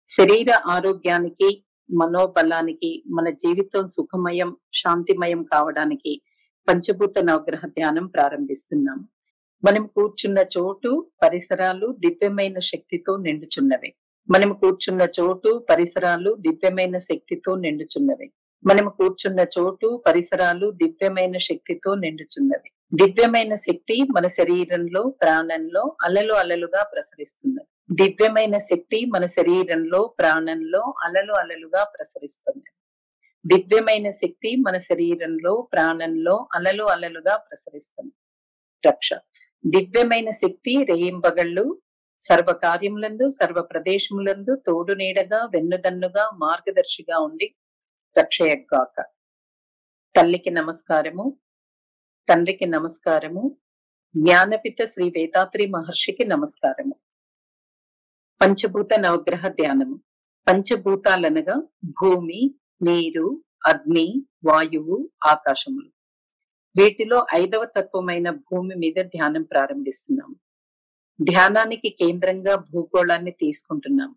శరీర ఆరోగ్యానికి, మనోబలానికి, మన జీవితం సుఖమయం, శాంతిమయం కావడానికి పంచభూత నవగ్రహ ధ్యానం ప్రారంభిస్తున్నాం. మనం కూర్చున్న చోటు, పరిసరాలు దివ్యమైన శక్తితో నిండుచున్నవి. మనం కూర్చున్న చోటు, పరిసరాలు దివ్యమైన శక్తితో నిండుచున్నవి. మనం కూర్చున్న చోటు, పరిసరాలు దివ్యమైన శక్తితో నిండుచున్నవి. దివ్యమైన శక్తి మన శరీరంలో, ప్రాణంలో అలలు అలలుగా ప్రసరిస్తున్నది. దివ్యమైన శక్తి మన శరీరంలో, ప్రాణంలో అలలు అలలుగా ప్రసరిస్తున్నది. దివ్యమైన శక్తి మన శరీరంలో, ప్రాణంలో అలలు అలలుగా ప్రసరిస్తుంది. రక్ష దివ్యమైన శక్తి రేయింబగళ్ళు సర్వ కార్యములందు, సర్వ ప్రదేశములందు తోడు నీడగా, వెన్నుదన్నుగా, మార్గదర్శిగా ఉండి రక్షయగాక. తల్లికి నమస్కారము, తండ్రికి నమస్కారము, జ్ఞానపిత శ్రీ వేదాత్రి మహర్షికి నమస్కారము. పంచభూత నవగ్రహ ధ్యానము. పంచభూతాలనగా భూమి, నీరు, అగ్ని, వాయువు, ఆకాశములు. వీటిలో 5వ తత్వమైన భూమి మీద ధ్యానం ప్రారంభిస్తున్నాము. ధ్యానానికి కేంద్రంగా భూగోళాన్ని తీసుకుంటున్నాము.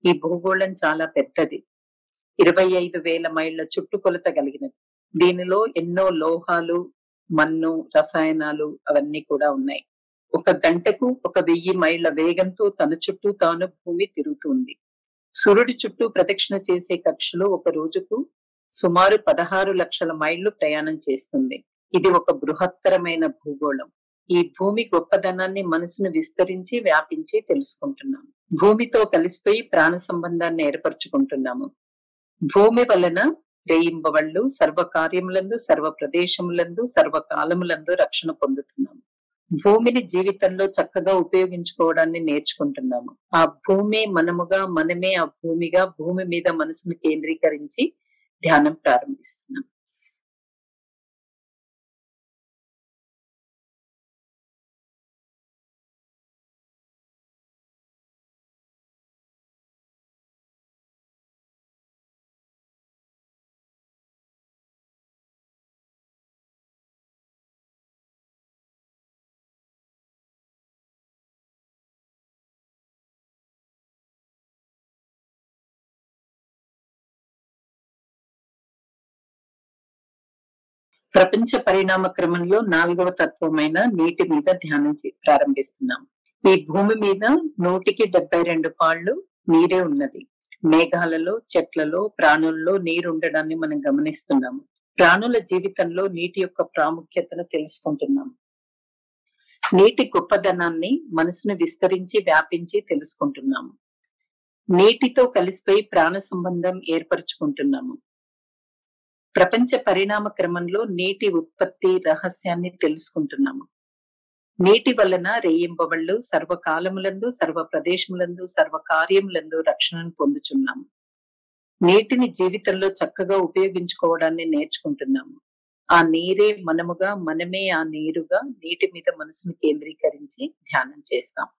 ఈ భూగోళం చాలా పెద్దది. 25,000 మైళ్ళ చుట్టుకొలత కలిగినది. దీనిలో ఎన్నో లోహాలు, మన్ను, రసాయనాలు అవన్నీ కూడా ఉన్నాయి. ఒక గంటకు 1,000 మైళ్ళ వేగంతో తన చుట్టూ తాను భూమి తిరుగుతుంది. సూర్యుడి చుట్టూ ప్రదక్షిణ చేసే కక్షలో ఒక రోజుకు సుమారు 16 లక్షల మైళ్లు ప్రయాణం చేస్తుంది. ఇది ఒక బృహత్తరమైన భూగోళం. ఈ భూమి గొప్పదనాన్ని మనసును విస్తరించి, వ్యాపించి తెలుసుకుంటున్నాము. భూమితో కలిసిపోయి ప్రాణ సంబంధాన్ని ఏర్పరచుకుంటున్నాము. భూమి వలన రేయింబవళ్ళు సర్వ కార్యములందు, సర్వ ప్రదేశములందు, సర్వకాలములందు రక్షణ పొందుతున్నాము. భూమిని జీవితంలో చక్కగా ఉపయోగించుకోవడాన్ని నేర్చుకుంటున్నాము. ఆ భూమి మనముగా, మనమే ఆ భూమిగా, భూమి మీద మనసును కేంద్రీకరించి ధ్యానం ప్రారంభిస్తున్నాం. ప్రపంచ పరిణామ క్రమంలో 4వ తత్వమైన నీటి మీద ధ్యానం ప్రారంభిస్తున్నాం. ఈ భూమి మీద 172 పాళ్ళు నీరే ఉన్నది. మేఘాలలో, చెట్లలో, ప్రాణుల్లో నీరు ఉండడాన్ని మనం గమనిస్తున్నాము. ప్రాణుల జీవితంలో నీటి యొక్క ప్రాముఖ్యతను తెలుసుకుంటున్నాము. నీటి గొప్పదనాన్ని మనసును విస్తరించి, వ్యాపించి తెలుసుకుంటున్నాము. నీటితో కలిసిపోయి ప్రాణ సంబంధం ఏర్పరచుకుంటున్నాము. ప్రపంచ పరిణామ క్రమంలో నీటి ఉత్పత్తి రహస్యాన్ని తెలుసుకుంటున్నాము. నీటి వలన రేయింబవళ్ళు సర్వకాలములందు, సర్వ ప్రదేశములందు, సర్వ కార్యములందు రక్షణను పొందుచున్నాము. నీటిని జీవితంలో చక్కగా ఉపయోగించుకోవడాన్ని నేర్చుకుంటున్నాము. ఆ నీరే మనముగా, మనమే ఆ నీరుగా నీటి మీద మనసును కేంద్రీకరించి ధ్యానం చేస్తాం.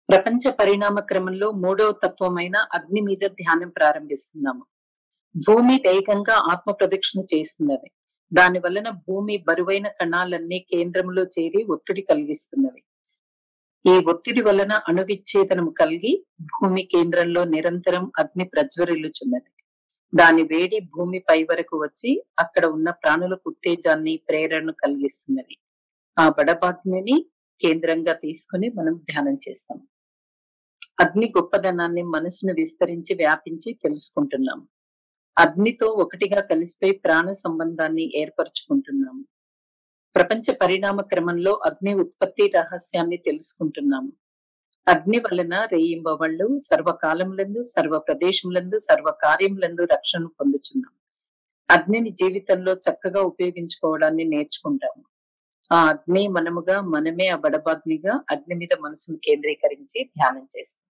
ప్రపంచ పరిణామ క్రమంలో 3వ తత్వమైన అగ్ని మీద ధ్యానం ప్రారంభిస్తున్నాము. భూమి వేగంగా ఆత్మ ప్రదక్షిణ చేస్తున్నది. దాని వలన భూమి బరువైన కణాలన్నీ కేంద్రంలో చేరి ఒత్తిడి కలిగిస్తున్నవి. ఈ ఒత్తిడి వలన అణువిచ్ఛేదనం కలిగి భూమి కేంద్రంలో నిరంతరం అగ్ని ప్రజ్వరిల్లుచున్నది. దాని వేడి భూమి పై వరకు వచ్చి అక్కడ ఉన్న ప్రాణులకు ఉత్తేజాన్ని, ప్రేరణను కలిగిస్తున్నది. ఆ బడబాగ్నిని కేంద్రంగా తీసుకుని మనం ధ్యానం చేస్తాం. అగ్ని గొప్పదనాన్ని మనసును విస్తరించి, వ్యాపించి తెలుసుకుంటున్నాము. అగ్నితో ఒకటిగా కలిసిపోయి ప్రాణ సంబంధాన్ని ఏర్పరచుకుంటున్నాము. ప్రపంచ పరిణామ క్రమంలో అగ్ని ఉత్పత్తి రహస్యాన్ని తెలుసుకుంటున్నాము. అగ్ని వలన రేయింబవళ్ళు సర్వకాలములందు, సర్వ ప్రదేశములందు, సర్వ కార్యములందు రక్షణ పొందుచున్నాము. అగ్నిని జీవితంలో చక్కగా ఉపయోగించుకోవడాన్ని నేర్చుకుంటాము. ఆ అగ్ని మనముగా, మనమే ఆ బడబాగ్నిగా అగ్ని మీద మనసును కేంద్రీకరించి ధ్యానం చేస్తాం.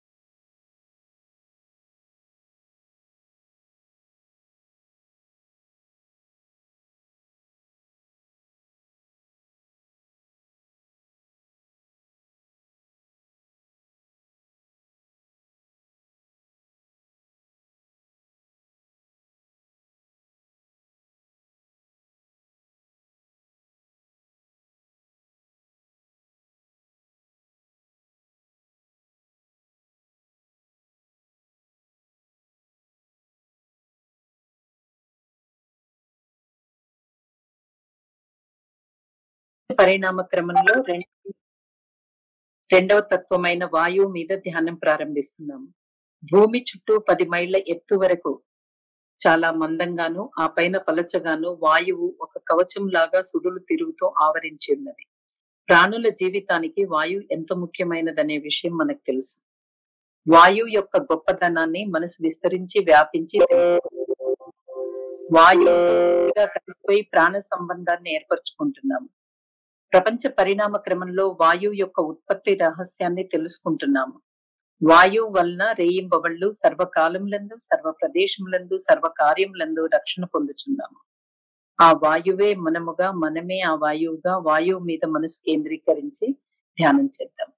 పరిణామ క్రమంలో రెండవ తత్వమైన వాయువు మీద ధ్యానం ప్రారంభిస్తున్నాము. భూమి చుట్టూ 10 మైళ్ళ ఎత్తు వరకు చాలా మందంగాను, ఆ పైన పలచగాను వాయువు ఒక కవచం లాగా సుడులు తిరుగుతూ ఆవరించి ఉన్నది. ప్రాణుల జీవితానికి వాయువు ఎంత ముఖ్యమైనదనే విషయం మనకు తెలుసు. వాయువు యొక్క గొప్పతనాన్ని మనసు విస్తరించి వ్యాపించి వాయువుగా కలిసిపోయి ప్రాణ సంబంధాన్ని ఏర్పరచుకుంటున్నాము. ప్రపంచ పరిణామ క్రమంలో వాయువు యొక్క ఉత్పత్తి రహస్యాన్ని తెలుసుకుంటున్నాము. వాయువు వలన రేయింబవళ్ళు సర్వకాలములందు, సర్వ ప్రదేశములందు, సర్వ కార్యములందు రక్షణ పొందుచున్నాము. ఆ వాయువే మనముగా, మనమే ఆ వాయువుగా, వాయువు మీద మనసు కేంద్రీకరించి ధ్యానం చేద్దాం.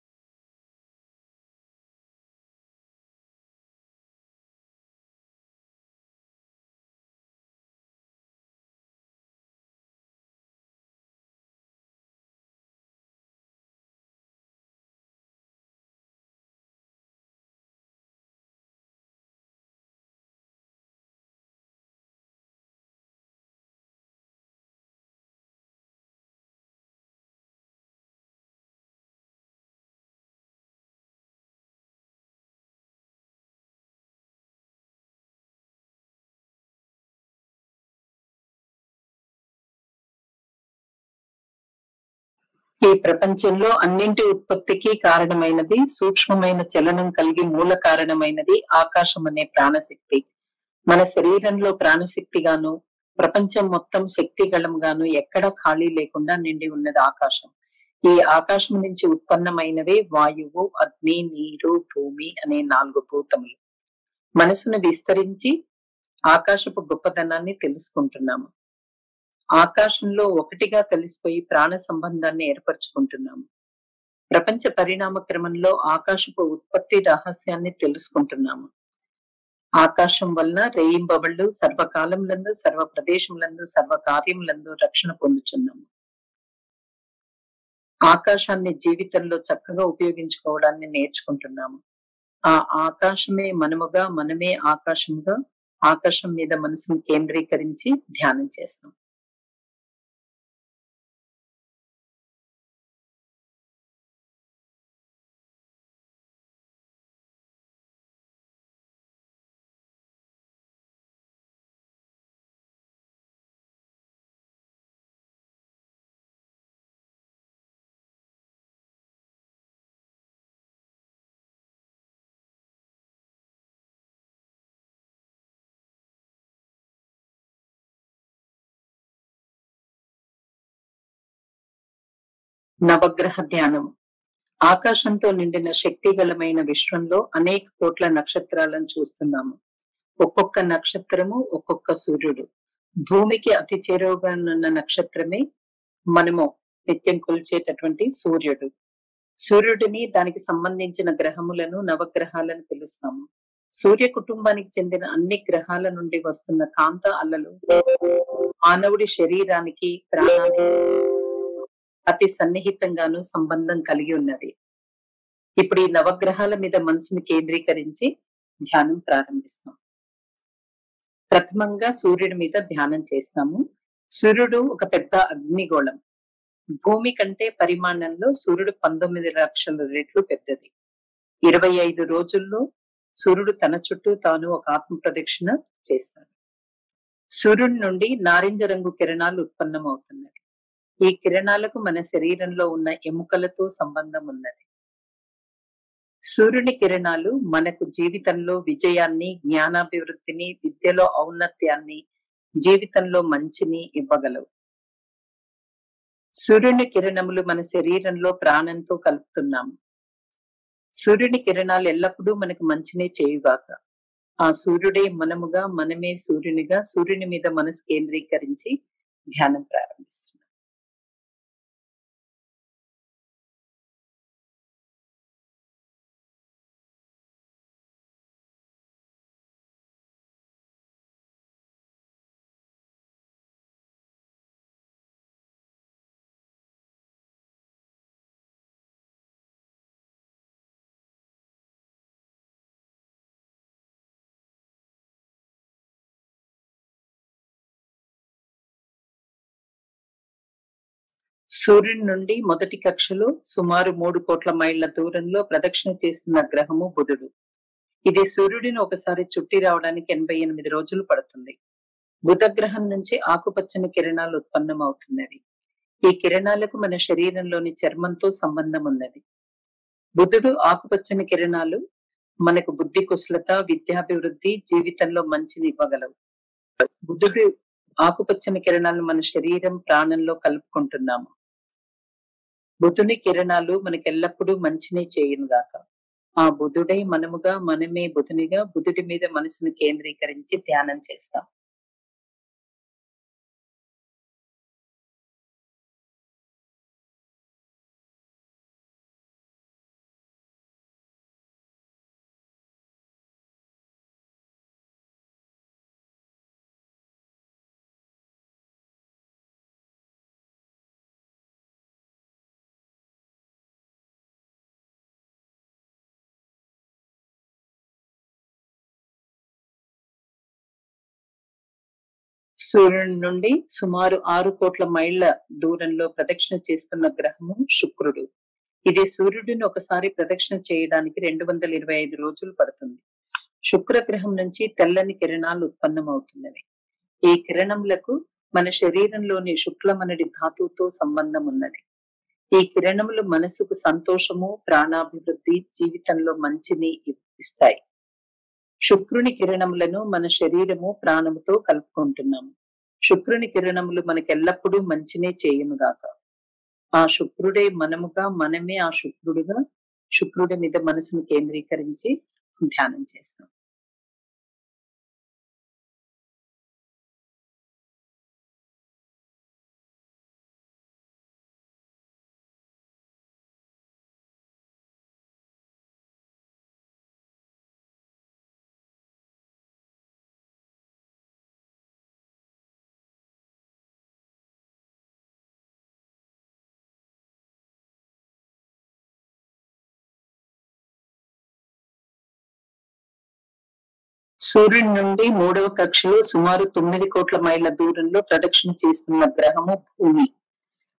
ఈ ప్రపంచంలో అన్నింటి ఉత్పత్తికి కారణమైనది, సూక్ష్మమైన చలనం కలిగి మూల కారణమైనది ఆకాశం అనే ప్రాణశక్తి. మన శరీరంలో ప్రాణశక్తిగాను, ప్రపంచం మొత్తం శక్తిగళంగాను ఎక్కడా ఖాళీ లేకుండా నిండి ఉన్నది ఆకాశం. ఈ ఆకాశం నుంచి ఉత్పన్నమైనవే వాయువు, అగ్ని, నీరు, భూమి అనే 4 భూతములు. మనసును విస్తరించి ఆకాశపు గొప్పతనాన్ని తెలుసుకుంటున్నాము. ఆకాశంలో ఒకటిగా కలిసిపోయి ప్రాణ సంబంధాన్ని ఏర్పరచుకుంటున్నాము. ప్రపంచ పరిణామ క్రమంలో ఆకాశపు ఉత్పత్తి రహస్యాన్ని తెలుసుకుంటున్నాము. ఆకాశం వలన రేయింబవళ్ళు సర్వకాలములందు, సర్వ ప్రదేశములందు, సర్వ కార్యములందు రక్షణ పొందుచున్నాము. ఆకాశాన్ని జీవితంలో చక్కగా ఉపయోగించుకోవడాన్ని నేర్చుకుంటున్నాము. ఆ ఆకాశమే మనముగా, మనమే ఆకాశముగా, ఆకాశం మీద మనసును కేంద్రీకరించి ధ్యానం చేస్తాం. నవగ్రహ ధ్యానం. ఆకాశంతో నిండిన శక్తిగలమైన విశ్వంలో అనేక కోట్ల నక్షత్రాలను చూస్తున్నాము. ఒక్కొక్క నక్షత్రము ఒక్కొక్క సూర్యుడు. భూమికి అతి చేరువగా ఉన్న నక్షత్రమే మనము నిత్యం కొలిచేటటువంటి సూర్యుడు. సూర్యుడిని, దానికి సంబంధించిన గ్రహములను నవగ్రహాలను పిలుస్తాము. సూర్య కుటుంబానికి చెందిన అన్ని గ్రహాల నుండి వస్తున్న కాంత అలలు మానవుడి శరీరానికి, ప్రాణానికి అతి సన్నిహితంగాను సంబంధం కలిగి ఉన్నది. ఇప్పుడు ఈ నవగ్రహాల మీద మనసుని కేంద్రీకరించి ధ్యానం ప్రారంభిస్తాం. ప్రథమంగా సూర్యుడి మీద ధ్యానం చేస్తాము. సూర్యుడు ఒక పెద్ద అగ్నిగోళం. భూమి కంటే పరిమాణంలో సూర్యుడు 19 లక్షల రెట్లు పెద్దది. 25 రోజుల్లో సూర్యుడు తన చుట్టూ తాను ఒక ఆత్మ ప్రదక్షిణ చేస్తాడు. సూర్యుడి నుండి నారింజ రంగు కిరణాలు ఉత్పన్నమవుతున్నాయి. ఈ కిరణాలకు మన శరీరంలో ఉన్న ఎముకలతో సంబంధం ఉన్నది. సూర్యుని కిరణాలు మనకు జీవితంలో విజయాన్ని, జ్ఞానాభివృద్ధిని, విద్యలో ఔన్నత్యాన్ని, జీవితంలో మంచిని ఇవ్వగలవు. సూర్యుని కిరణములు మన శరీరంలో ప్రాణంతో కలుపుతున్నాము. సూర్యుని కిరణాలు ఎల్లప్పుడూ మనకు మంచినే చేయుగాక. ఆ సూర్యుడే మనముగా, మనమే సూర్యునిగా, సూర్యుని మీద మనసు కేంద్రీకరించి ధ్యానం ప్రారంభిస్తున్నాం. సూర్యుని నుండి మొదటి కక్షలో సుమారు 3 కోట్ల మైళ్ల దూరంలో ప్రదక్షిణ చేస్తున్న గ్రహము బుధుడు. ఇది సూర్యుడిని ఒకసారి చుట్టి రావడానికి 88 రోజులు పడుతుంది. బుధ గ్రహం నుంచి ఆకుపచ్చని కిరణాలు ఉత్పన్నమవుతున్నవి. ఈ కిరణాలకు మన శరీరంలోని చర్మంతో సంబంధం ఉన్నది. బుధుడు ఆకుపచ్చని కిరణాలు మనకు బుద్ధి కుశలత, విద్యాభివృద్ధి, జీవితంలో మంచిని ఇవ్వగలవు. బుధుడు ఆకుపచ్చని కిరణాలను మన శరీరం, ప్రాణంలో కలుపుకుంటున్నాము. బుధుని కిరణాలు మనకెల్లప్పుడూ మంచిని చేయునుగాక. ఆ బుధుడై మనముగా, మనమే బుధునిగా, బుధుడి మీద మనసును కేంద్రీకరించి ధ్యానం చేస్తాం. సూర్యుని నుండి సుమారు 6 కోట్ల మైళ్ల దూరంలో ప్రదక్షిణ చేస్తున్న గ్రహము శుక్రుడు. ఇది సూర్యుడిని ఒకసారి ప్రదక్షిణ చేయడానికి 225 రోజులు పడుతుంది. శుక్ర గ్రహం నుంచి తెల్లని కిరణాలు ఉత్పన్నమవుతున్నవి. ఈ కిరణములకు మన శరీరంలోని శుక్లమనడి ధాతువుతో సంబంధం ఉన్నది. ఈ కిరణములు మనసుకు సంతోషము, ప్రాణాభివృద్ధి, జీవితంలో మంచిని ఇస్తాయి. శుక్రుని కిరణములను మన శరీరము, ప్రాణముతో కలుపుకుంటున్నాము. శుక్రుని కిరణములు మనకెల్లప్పుడూ మంచినే చేయునుగాక. ఆ శుక్రుడే మనముగా, మనమే ఆ శుక్రుడుగా, శుక్రుడి మీద మనసును కేంద్రీకరించి ధ్యానం చేస్తాం. సూర్యుడి నుండి 3వ కక్షలో సుమారు 9 కోట్ల మైళ్ల దూరంలో ప్రదక్షిణ చేస్తున్న గ్రహము భూమి.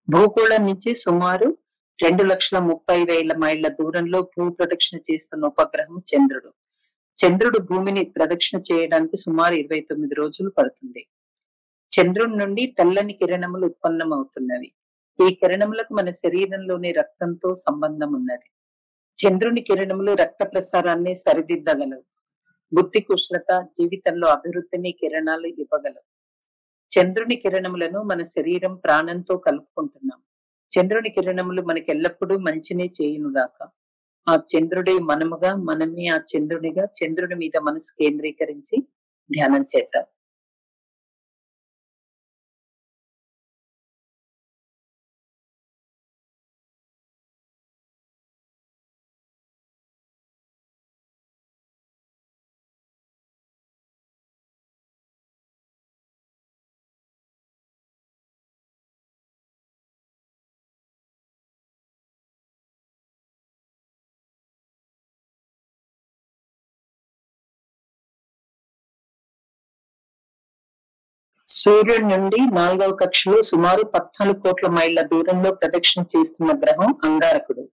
భూగోళం నుంచి సుమారు 2,30,000 మైళ్ల దూరంలో భూ ప్రదక్షిణ చేస్తున్న ఉపగ్రహం చంద్రుడు. చంద్రుడు భూమిని ప్రదక్షిణ చేయడానికి సుమారు 29 రోజులు పడుతుంది. చంద్రుడి నుండి తెల్లని కిరణములు ఉత్పన్నమవుతున్నవి. ఈ కిరణములకు మన శరీరంలోని రక్తంతో సంబంధం ఉన్నది. చంద్రుని కిరణములు రక్త ప్రసారాన్ని సరిదిద్దగలవు. బుద్ధి కుశలత, జీవితంలో అభివృద్ధిని కిరణాలు ఇవ్వగలవు. చంద్రుని కిరణములను మన శరీరం, ప్రాణంతో కలుపుకుంటున్నాం. చంద్రుని కిరణములు మనకి ఎల్లప్పుడూ మంచినే చేయునుగాక. ఆ చంద్రుడే మనముగా, మనమే ఆ చంద్రునిగా, చంద్రుని మీద మనసు కేంద్రీకరించి ధ్యానం చేద్దాం. సూర్యుడి నుండి 4వ కక్షలో సుమారు 14 కోట్ల మైళ్ల దూరంలో ప్రదక్షిణ చేస్తున్న గ్రహం అంగారకుడు.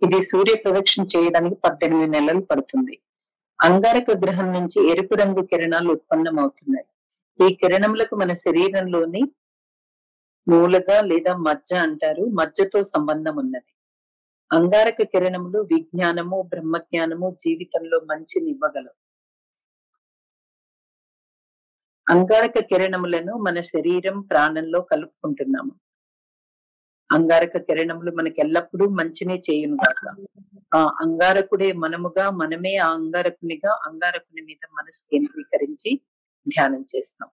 ఇది సూర్య ప్రదక్షిణ చేయడానికి 18 నెలలు పడుతుంది. అంగారక గ్రహం నుంచి ఎరుపు రంగు కిరణాలు ఉత్పన్నమవుతున్నాయి. ఈ కిరణములకు మన శరీరంలోని మూలగా లేదా మజ్జ అంటారు, మజ్జతో సంబంధం ఉన్నది. అంగారక కిరణములు విజ్ఞానము, బ్రహ్మజ్ఞానము, జీవితంలో మంచిని ఇవ్వగలవు. అంగారక కిరణములను మన శరీరం, ప్రాణంలో కలుపుకుంటున్నాము. అంగారక కిరణములు మనకెల్లప్పుడూ మంచినే చేయునుగాక. ఆ అంగారకుడే మనముగా, మనమే ఆ అంగారకునిగా, అంగారకుని మీద మనసు కేంద్రీకరించి ధ్యానం చేస్తాం.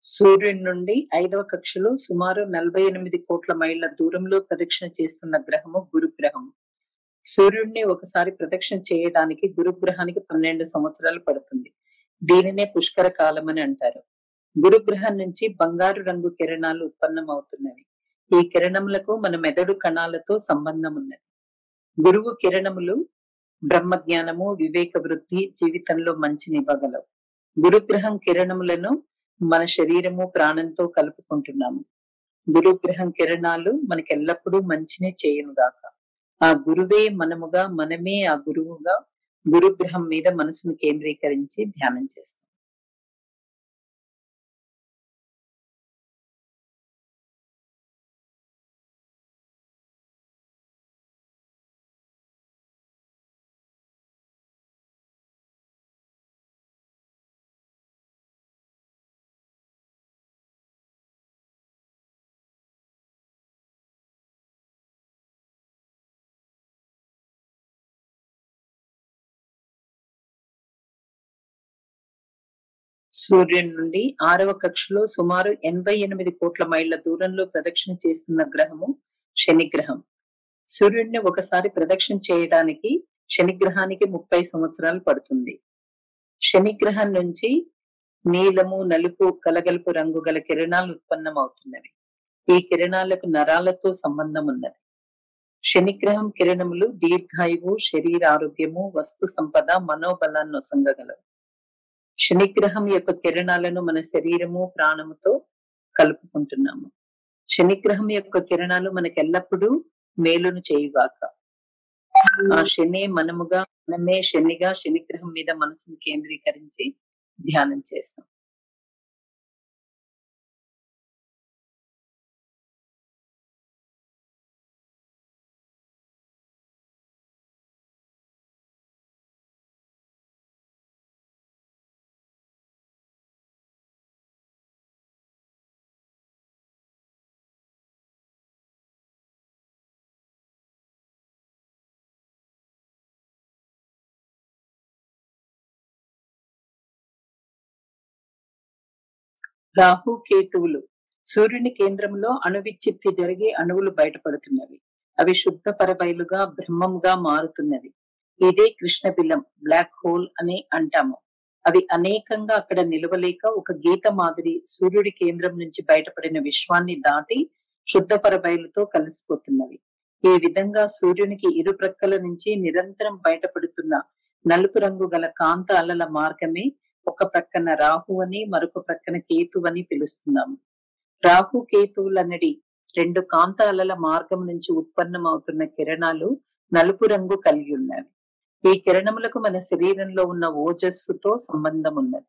సూర్యుడి నుండి 5వ కక్షలో సుమారు 48 కోట్ల మైళ్ళ దూరంలో ప్రదక్షిణ చేస్తున్న గ్రహము గురుగ్రహము. సూర్యుడిని ఒకసారి ప్రదక్షిణ చేయడానికి గురుగ్రహానికి 12 సంవత్సరాలు పడుతుంది. దీనినే పుష్కర కాలమని అంటారు. గురుగ్రహం నుంచి బంగారు రంగు కిరణాలు ఉత్పన్నమవుతున్నవి. ఈ కిరణములకు మన మెదడు కణాలతో సంబంధం ఉన్నది. గురువు కిరణములు బ్రహ్మజ్ఞానము, వివేక వృద్ధి, జీవితంలో మంచినివ్వగలవు. గురుగ్రహం కిరణములను మన శరీరము, ప్రాణంతో కలుపుకుంటున్నాము. గురుగ్రహం కిరణాలు మనకెల్లప్పుడూ మంచినే చేయునుగాక. ఆ గురువే మనముగా, మనమే ఆ గురువుగా గురుగ్రహం మీద మనసును కేంద్రీకరించి ధ్యానం చేస్తాం. సూర్యుని నుండి 6వ కక్షలో సుమారు 88 కోట్ల మైళ్ళ దూరంలో ప్రదక్షిణ చేస్తున్న గ్రహము శనిగ్రహం. సూర్యుడిని ఒకసారి ప్రదక్షిణ చేయడానికి శనిగ్రహానికి 30 సంవత్సరాలు పడుతుంది. శనిగ్రహం నుంచి నీలము, నలుపు కలగలుపు రంగు గల కిరణాలు ఉత్పన్నమవుతున్నవి. ఈ కిరణాలకు నరాలతో సంబంధం ఉన్నది. శనిగ్రహం కిరణములు దీర్ఘాయువు, శరీర ఆరోగ్యము, వస్తు సంపద, మనోబలాన్ని నొసంగగలవు. శనిగ్రహం యొక్క కిరణాలను మన శరీరము, ప్రాణముతో కలుపుకుంటున్నాము. శనిగ్రహం యొక్క కిరణాలు మనకెల్లప్పుడూ మేలును చేయుగాక. ఆ శనే మనముగా, మనమే శనిగా శనిగ్రహం మీద మనసును కేంద్రీకరించి ధ్యానం చేస్తాం. రాహు, కేతువులు సూర్యుని కేంద్రంలో అణువిచ్ఛిత్తి జరిగి అణువులు బయటపడుతున్నవి. అవి శుద్ధ పరబయలుగా బ్రహ్మంగా మారుతున్నవి. ఇదే కృష్ణ బిలం, బ్లాక్ హోల్ అని అంటాము. అవి అనేకంగా అక్కడ నిలవలేక ఒక గీత మాదిరి సూర్యుడి కేంద్రం నుంచి బయటపడిన విశ్వాన్ని దాటి శుద్ధ పరబయలుతో కలిసిపోతున్నవి. ఈ విధంగా సూర్యునికి ఇరు ప్రక్కల నుంచి నిరంతరం బయటపడుతున్న నలుపు రంగు గల కాంత అలల మార్గమే ఒక ప్రక్కన రాహు అని, మరొక ప్రక్కన కేతు అని పిలుస్తున్నాము. రాహు కేతువులనడి 2 కాంత అలల మార్గం నుంచి ఉత్పన్నమవుతున్న కిరణాలు నలుపు రంగు కలిగి ఉన్నవి. ఈ కిరణములకు మన శరీరంలో ఉన్న ఓజస్సుతో సంబంధం ఉన్నది.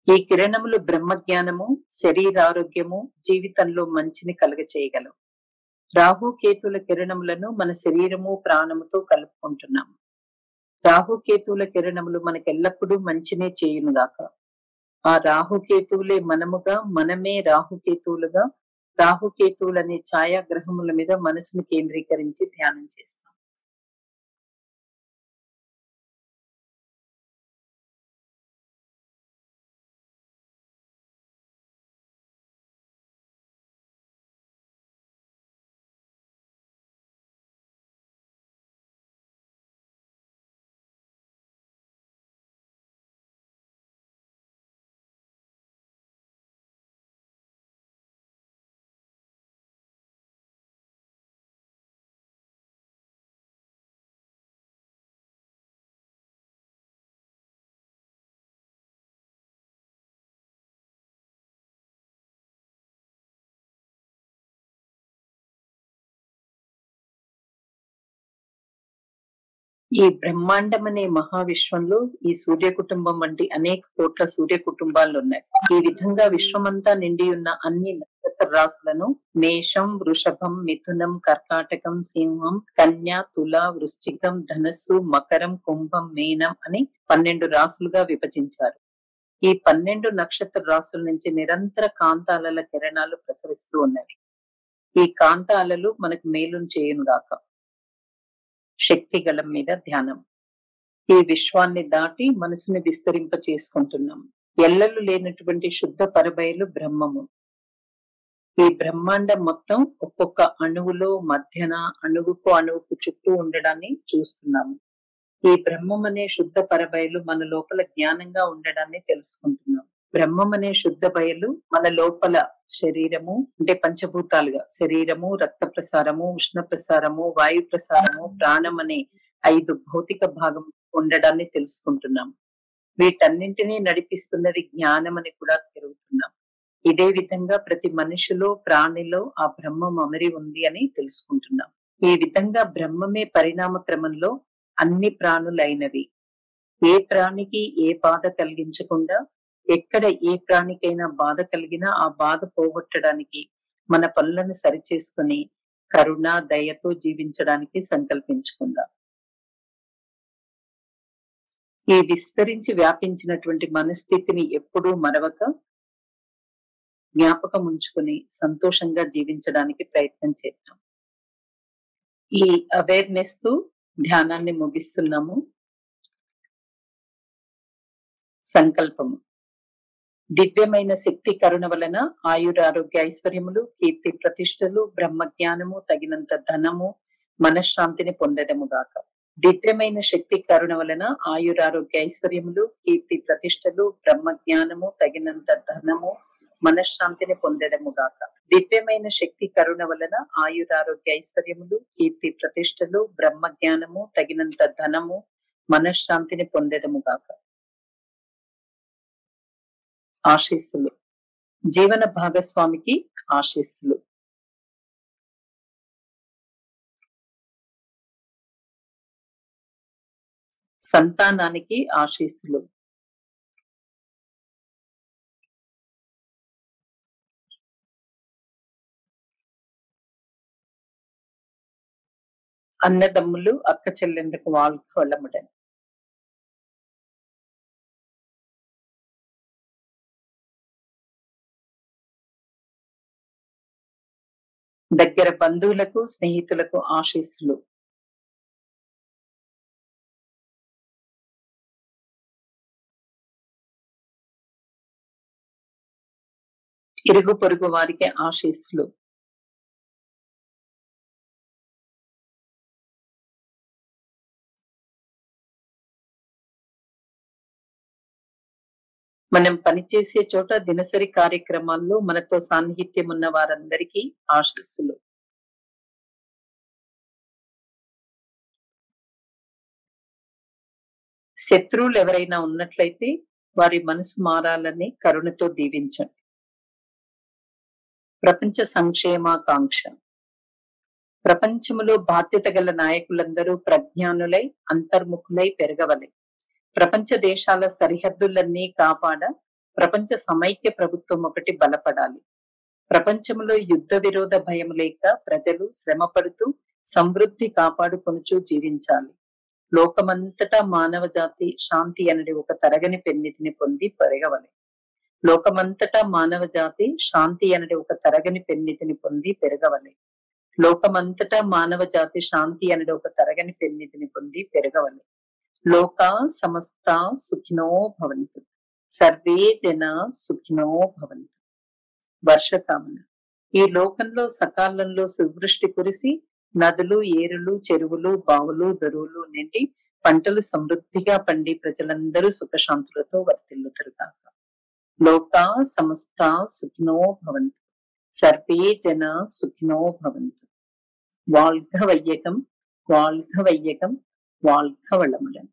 ఈ కిరణములు బ్రహ్మజ్ఞానము, శరీరారోగ్యము, జీవితంలో మంచిని కలుగచేయగలవు. రాహు కేతుల కిరణములను మన శరీరము, ప్రాణముతో కలుపుకుంటున్నాము. రాహుకేతువుల కిరణములు మనకెల్లప్పుడూ మంచినే చేయునుగాక. ఆ రాహుకేతువులే మనముగా, మనమే రాహుకేతువులుగా, రాహుకేతువులనే ఛాయాగ్రహముల మీద మనసును కేంద్రీకరించి ధ్యానం చేస్తాం. ఈ బ్రహ్మాండం అనే మహావిశ్వంలో ఈ సూర్య కుటుంబం వంటి అనేక కోట్ల సూర్య కుటుంబాలు ఉన్నాయి. ఈ విధంగా విశ్వమంతా నిండి ఉన్న అన్ని నక్షత్ర రాశులను మేషం, వృషభం, మిథునం, కర్కాటకం, సింహం, కన్య, తుల, వృశ్చికం, ధనస్సు, మకరం, కుంభం, మీనం అని 12 రాశులుగా విభజించారు. ఈ 12 నక్షత్ర రాశుల నుంచి నిరంతర కాంతాలల కిరణాలు ప్రసరిస్తూ ఉన్నవి. ఈ కాంతాలలు మనకు మేలును చేయునుగాక. శక్తి గళం మీద ధ్యానం. ఈ విశ్వాన్ని దాటి మనసుని విస్తరింప చేసుకుంటున్నాం. ఎల్లలు లేనటువంటి శుద్ధ పరబయలు బ్రహ్మము. ఈ బ్రహ్మాండం మొత్తం ఒక్కొక్క అణువులో మధ్యన అణువుకు అణువుకు చుట్టూ ఉండడాన్ని చూస్తున్నాము. ఈ బ్రహ్మం అనే శుద్ధ పరబయలు మన లోపల జ్ఞానంగా ఉండడాన్ని తెలుసుకుంటున్నాం. బ్రహ్మం అనే శుద్ధ బయలు మన లోపల శరీరము అంటే పంచభూతాలుగా శరీరము, రక్త ప్రసారము, ఉష్ణ ప్రసారము, వాయు ప్రసారము, ప్రాణం అనే 5 భౌతిక భాగం ఉండడాన్ని తెలుసుకుంటున్నాం. వీటన్నింటినీ నడిపిస్తున్నది జ్ఞానం అని కూడా తిరుగుతున్నాం. ఇదే విధంగా ప్రతి మనిషిలో ప్రాణిలో ఆ బ్రహ్మం అమరి ఉంది అని తెలుసుకుంటున్నాం. ఈ విధంగా బ్రహ్మమే పరిణామ క్రమంలో అన్ని ప్రాణులైనవి. ఏ ప్రాణికి ఏ బాధ కలిగించకుండా, ఎక్కడ ఏ ప్రాణికైనా బాధ కలిగినా ఆ బాధ పోగొట్టడానికి మన పనులను సరిచేసుకుని కరుణ, దయతో జీవించడానికి సంకల్పించుకుందాం. ఈ విస్తరించి వ్యాపించినటువంటి మనస్థితిని ఎప్పుడూ మరవక జ్ఞాపకం ఉంచుకుని సంతోషంగా జీవించడానికి ప్రయత్నం చేద్దాం. ఈ అవేర్నెస్ తో ధ్యానాన్ని ముగిస్తున్నాము. సంకల్పము. దివ్యమైన శక్తి కరుణ వలన ఆయురారోగ్య ఐశ్వర్యములు, కీర్తి ప్రతిష్టలు, బ్రహ్మజ్ఞానము, తగినంత ధనము, మనశ్శాంతిని పొందెదముగాక. దివ్యమైన శక్తి కరుణ వలన ఆయురారోగ్య ఐశ్వర్యములు, కీర్తి ప్రతిష్టలు, బ్రహ్మజ్ఞానము, తగినంత ధనము, మనశ్శాంతిని పొందెదముగాక. దివ్యమైన శక్తి కరుణ వలన ఆయురారోగ్య ఐశ్వర్యములు, కీర్తి ప్రతిష్టలు, బ్రహ్మజ్ఞానము, తగినంత ధనము, మనశ్శాంతిని పొందెదముగాక. ఆశీస్సులు. జీవన భాగస్వామికి ఆశీస్సులు. సంతానానికి ఆశీస్సులు. అన్నదమ్ములు, అక్క చెల్లెండ్రకు వాళ్ళముడని. దగ్గర బంధువులకు, స్నేహితులకు ఆశీస్సులు. ఇరుగు పొరుగు వారికి ఆశీస్సులు. మనం పనిచేసే చోట దినసరి కార్యక్రమాల్లో మనతో సాన్నిహిత్యం ఉన్న వారందరికీ ఆశీస్సులు. శత్రువులు ఎవరైనా ఉన్నట్లయితే వారి మనసు మారాలని కరుణతో దీవించండి. ప్రపంచ సంక్షేమాకాంక్ష. ప్రపంచములో బాధ్యత గల నాయకులందరూ ప్రజ్ఞానులై అంతర్ముఖులై పెరగవలె. ప్రపంచ దేశాల సరిహద్దులన్నీ కాపాడ ప్రపంచ సమైక్య ప్రభుత్వం ఒకటి బలపడాలి. ప్రపంచంలో యుద్ధ విరోధ భయం లేక ప్రజలు శ్రమపడుతూ సమృద్ధి కాపాడుకొనుచూ జీవించాలి. లోకమంతటా మానవ జాతి శాంతి అనడి ఒక తరగని పెన్నిధిని పొంది పెరగవలె. లోకమంతటా మానవ జాతి శాంతి అనడి ఒక తరగని పెన్నిధిని పొంది పెరగవలె. లోకమంతటా మానవ జాతి శాంతి అనడి ఒక తరగని పెన్నిధిని పొంది పెరగవలె. లోకా సమస్త సుఖినో భవంతు. సర్వే జన సుఖినో భవంతు. వర్షకామన. ఈ లోకంలో సకాలంలో సువృష్టి కురిసి నదులు, ఏరులు, చెరువులు, బావులు, దొరువులు నిండి పంటలు సమృద్ధిగా పండి ప్రజలందరూ సుఖశాంతులతో వర్తిల్లుతారుగాక. లోకా సమస్త సుఖినో భవంతు. సర్వే జన సుఖినో భవంతు. வாழ்க வையகம், வாழ்க வையகம், வாழ்க వళములను.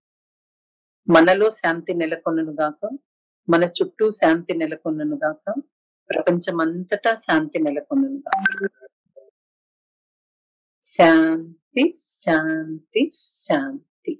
మనలో శాంతి నెలకొనుగాక, మన చుట్టూ శాంతి నెలకొనుగాక, ప్రపంచమంతటా శాంతి నెలకొనుగాక. శాంతి శాంతి శాంతి. శక్తి.